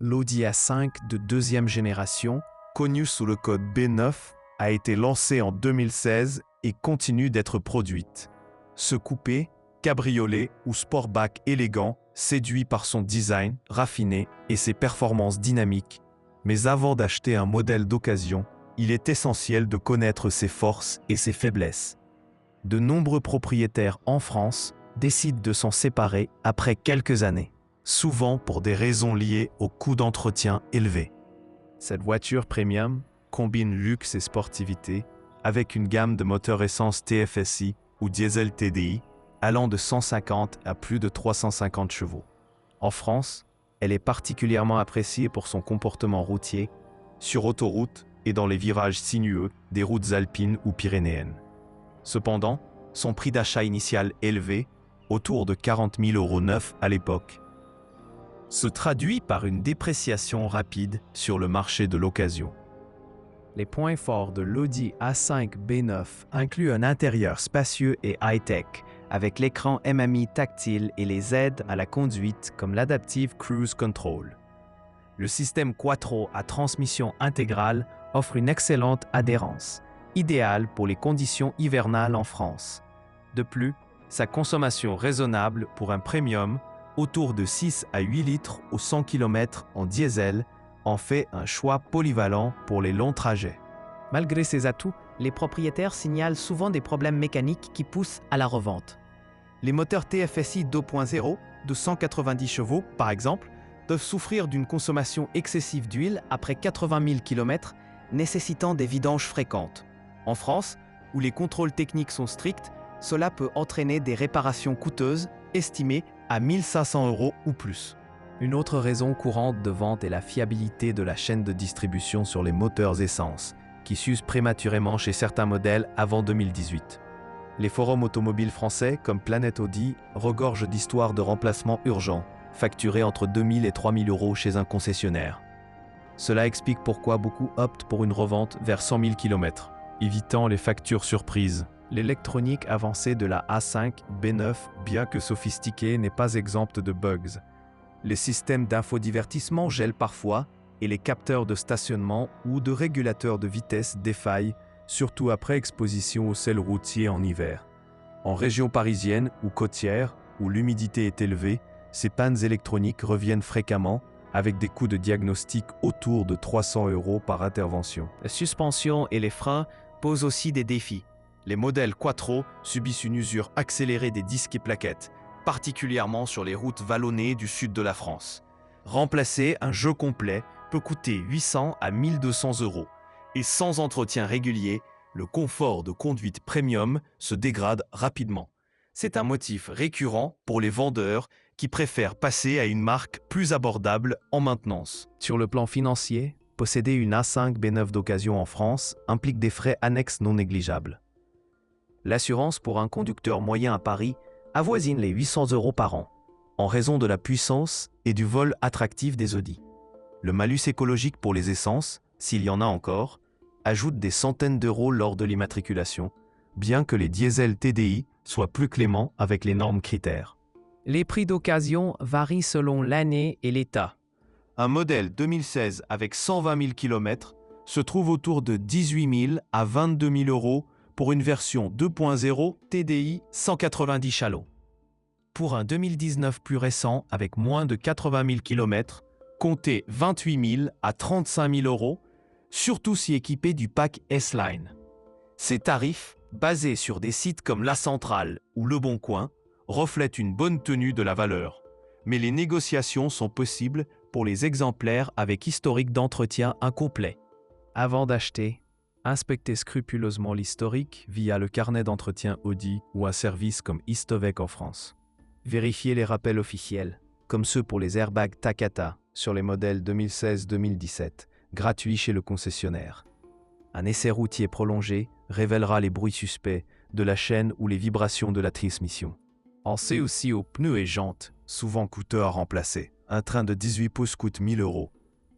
L'Audi A5 de deuxième génération, connu sous le code B9, a été lancé en 2016 et continue d'être produite. Ce coupé, cabriolet ou sportback élégant séduit par son design raffiné et ses performances dynamiques. Mais avant d'acheter un modèle d'occasion, il est essentiel de connaître ses forces et ses faiblesses. De nombreux propriétaires en France décident de s'en séparer après quelques années, souvent pour des raisons liées au coût d'entretien élevé. Cette voiture premium combine luxe et sportivité avec une gamme de moteurs essence TFSI ou diesel TDI allant de 150 à plus de 350 chevaux. En France, elle est particulièrement appréciée pour son comportement routier, sur autoroute et dans les virages sinueux des routes alpines ou pyrénéennes. Cependant, son prix d'achat initial élevé, autour de 40 000 € neufs à l'époque, se traduit par une dépréciation rapide sur le marché de l'occasion. Les points forts de l'Audi A5 B9 incluent un intérieur spacieux et high-tech, avec l'écran MMI tactile et les aides à la conduite comme l'Adaptive Cruise Control. Le système Quattro à transmission intégrale offre une excellente adhérence, idéale pour les conditions hivernales en France. De plus, sa consommation raisonnable pour un premium, autour de 6 à 8 litres au 100 km en diesel, en fait un choix polyvalent pour les longs trajets. Malgré ces atouts, les propriétaires signalent souvent des problèmes mécaniques qui poussent à la revente. Les moteurs TFSI 2.0 de 190 chevaux, par exemple, peuvent souffrir d'une consommation excessive d'huile après 80 000 km, nécessitant des vidanges fréquentes. En France, où les contrôles techniques sont stricts, cela peut entraîner des réparations coûteuses, estimées à 1 500 € ou plus. Une autre raison courante de vente est la fiabilité de la chaîne de distribution sur les moteurs essence, qui s'usent prématurément chez certains modèles avant 2018. Les forums automobiles français, comme Planète Audi, regorgent d'histoires de remplacement urgent, facturés entre 2 000 et 3 000 € chez un concessionnaire. Cela explique pourquoi beaucoup optent pour une revente vers 100 000 km, évitant les factures surprises. L'électronique avancée de la A5 B9, bien que sophistiquée, n'est pas exempte de bugs. Les systèmes d'infodivertissement gèlent parfois et les capteurs de stationnement ou de régulateurs de vitesse défaillent, surtout après exposition au sel routier en hiver. En région parisienne ou côtière, où l'humidité est élevée, ces pannes électroniques reviennent fréquemment, avec des coûts de diagnostic autour de 300 € par intervention. La suspension et les freins posent aussi des défis. Les modèles Quattro subissent une usure accélérée des disques et plaquettes, particulièrement sur les routes vallonnées du sud de la France. Remplacer un jeu complet peut coûter 800 à 1 200 €, et sans entretien régulier, le confort de conduite premium se dégrade rapidement. C'est un motif récurrent pour les vendeurs qui préfèrent passer à une marque plus abordable en maintenance. Sur le plan financier, posséder une A5 B9 d'occasion en France implique des frais annexes non négligeables. L'assurance pour un conducteur moyen à Paris avoisine les 800 € par an, en raison de la puissance et du vol attractif des Audi. Le malus écologique pour les essences, s'il y en a encore, ajoute des centaines d'euros lors de l'immatriculation, bien que les diesels TDI soient plus cléments avec les normes critères. Les prix d'occasion varient selon l'année et l'état. Un modèle 2016 avec 120 000 km se trouve autour de 18 000 à 22 000 € pour une version 2.0 TDI 190 chalots. Pour un 2019 plus récent avec moins de 80 000 km, comptez 28 000 à 35 000 €, surtout si équipé du pack S-Line. Ces tarifs, basés sur des sites comme La Centrale ou Le Bon Coin, reflètent une bonne tenue de la valeur. Mais les négociations sont possibles pour les exemplaires avec historique d'entretien incomplet. Avant d'acheter, inspectez scrupuleusement l'historique via le carnet d'entretien Audi ou un service comme Istovec en France. Vérifiez les rappels officiels, comme ceux pour les airbags Takata sur les modèles 2016-2017, gratuits chez le concessionnaire. Un essai routier prolongé révélera les bruits suspects de la chaîne ou les vibrations de la transmission. Pensez aussi aux pneus et jantes, souvent coûteux à remplacer. Un train de 18 pouces coûte 1 000 €.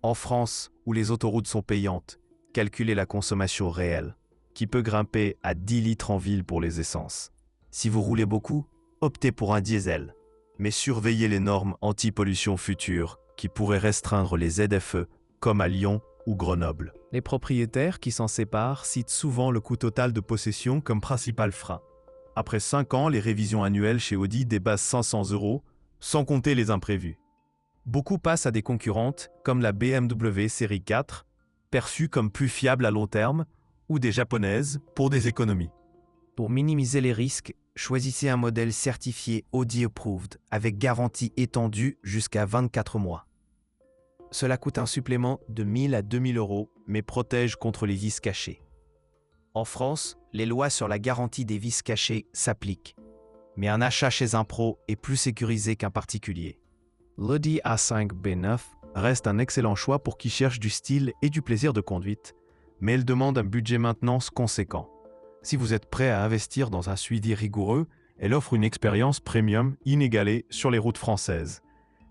En France, où les autoroutes sont payantes, calculez la consommation réelle, qui peut grimper à 10 litres en ville pour les essences. Si vous roulez beaucoup, optez pour un diesel, mais surveillez les normes anti-pollution futures qui pourrait restreindre les ZFE, comme à Lyon ou Grenoble. Les propriétaires qui s'en séparent citent souvent le coût total de possession comme principal frein. Après 5 ans, les révisions annuelles chez Audi dépassent 500 €, sans compter les imprévus. Beaucoup passent à des concurrentes comme la BMW série 4, perçue comme plus fiable à long terme, Ou des japonaises pour des économies. Pour minimiser les risques, choisissez un modèle certifié Audi Approved avec garantie étendue jusqu'à 24 mois. Cela coûte un supplément de 1 000 à 2 000 €, mais protège contre les vis cachés. En France, les lois sur la garantie des vis cachées s'appliquent, mais un achat chez un pro est plus sécurisé qu'un particulier. L'Audi A5 B9 reste un excellent choix pour qui cherche du style et du plaisir de conduite, mais elle demande un budget maintenance conséquent. Si vous êtes prêt à investir dans un suivi rigoureux, elle offre une expérience premium inégalée sur les routes françaises.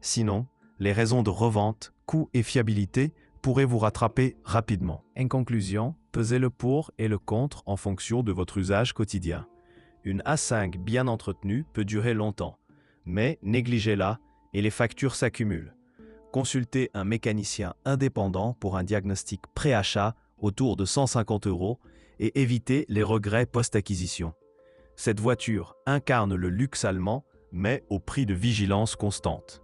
Sinon, les raisons de revente, coût et fiabilité pourraient vous rattraper rapidement. En conclusion, pesez le pour et le contre en fonction de votre usage quotidien. Une A5 bien entretenue peut durer longtemps, mais négligez-la et les factures s'accumulent. Consultez un mécanicien indépendant pour un diagnostic pré-achat autour de 150 € et évitez les regrets post-acquisition. Cette voiture incarne le luxe allemand, mais au prix de vigilance constante.